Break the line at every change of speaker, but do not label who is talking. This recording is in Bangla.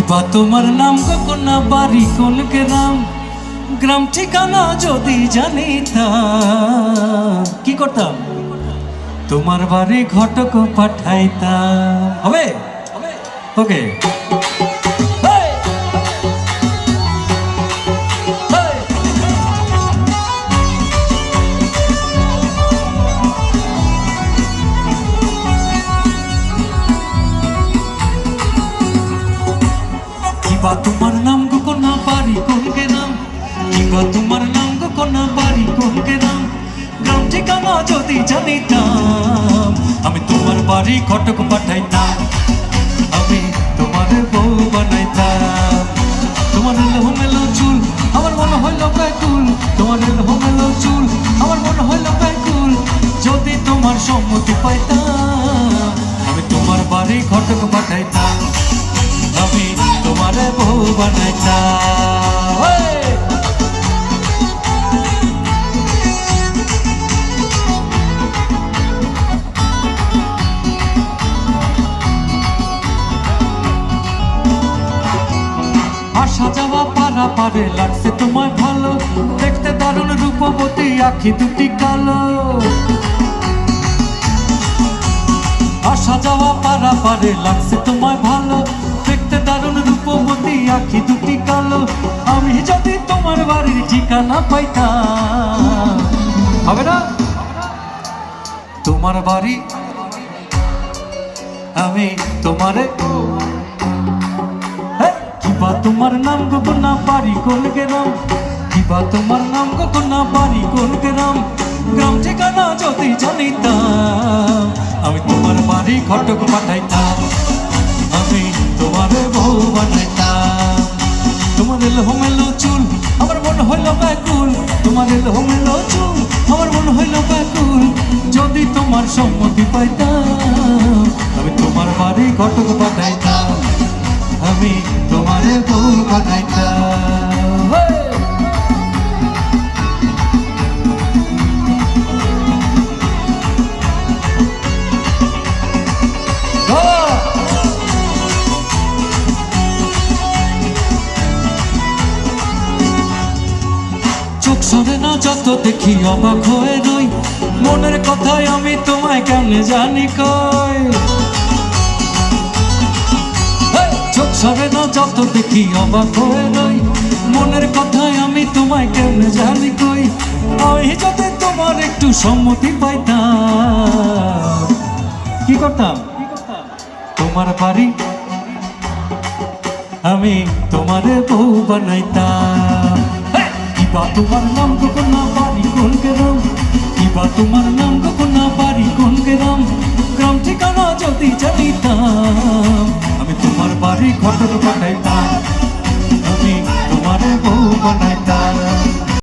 কিবা তোমার নাম কখনো বাড়ি কোন গ্রাম, গ্রাম ঠিকানা যদি জানিতাম কি করতাম? তোমার বাড়ি ঘটক পাঠাইতাম। হবে ওকে। কিবা তোমার নাম কোনা বাড়ি কোন গ্রাম, কিবা তোমার নাম কোনা বাড়ি কোন গ্রাম, গ্রাম ঠিকানা যদি জানিতাম আমি তোমার বাড়ি ঘটক পাঠাইতাম, আমি তোমার বউ বানাইতাম। তোমার এলোমেলো চুল আমার মনে হইল ব্যাকুল, তোমার এলোমেলো চুল আমার মনে হইল ব্যাকুল, যদি তোমার সম্মতি পাইতাম আমি তোমার বাড়ি ঘটক পাঠাইতাম, আমি তোমার বউ বানাইতাম। আসা যাওয়া পারা পারে লাগছে তোমায় ভালো, দেখতে দারুণ রূপবতী আখি দুটি কালো। আসা যাওয়া পারা পারে লাগছে তোমায় ভালো, দেখতে দারুণ রূপবতী আখি দুটি কালো। আমি যদি তোমার বাড়ির ঠিকানা পাইতাম, হবে না? তোমার বাড়ি আমি তোমারে, কিবা তোমার নাম গোপনা বাড়ি কোন গ্রাম, কিবা তোমার নাম গোপনা বাড়ি কোন গ্রাম, গ্রাম ঠিকানা যদি জানিতাম আমি তোমার বাড়ি ঘটক পাঠাইতাম, আমি তোমার বউ বানাইতাম। তোমার এলোমেলো চুল আমার মনে হইল ব্যাকুল, তোমার এলোমেলো চুল আমার মনে হইল ব্যাকুল, যদি তোমার সম্মতি পাইতাম আমি তোমার বাড়ি ঘটক পাঠাইতাম, আমি তোমার বউ বানাইতাম। চোখ সরে না যত দেখি অবাক হয়ে রই, মনের কথায় আমি তোমায় কেমনে জানি কই। চোখ সরে না যত দেখি অবাক হয়ে রই, মনের কথায় আমি তোমায় কেমনে জানি কই। আমি যদি তোমার একটু সম্মতি পাইতাম কি করতাম? তোমার বাড়ি আমি তোমার বউ বানাইতাম। কিবা তোমার নাম গোপনা বাড়ি কোন গ্রাম, কিবা তোমার নাম গোপনা বাড়ি কোন গ্রাম, গ্রাম ঠিকানা যদি জানিতাম আমি তোমার বাড়ি ঘটক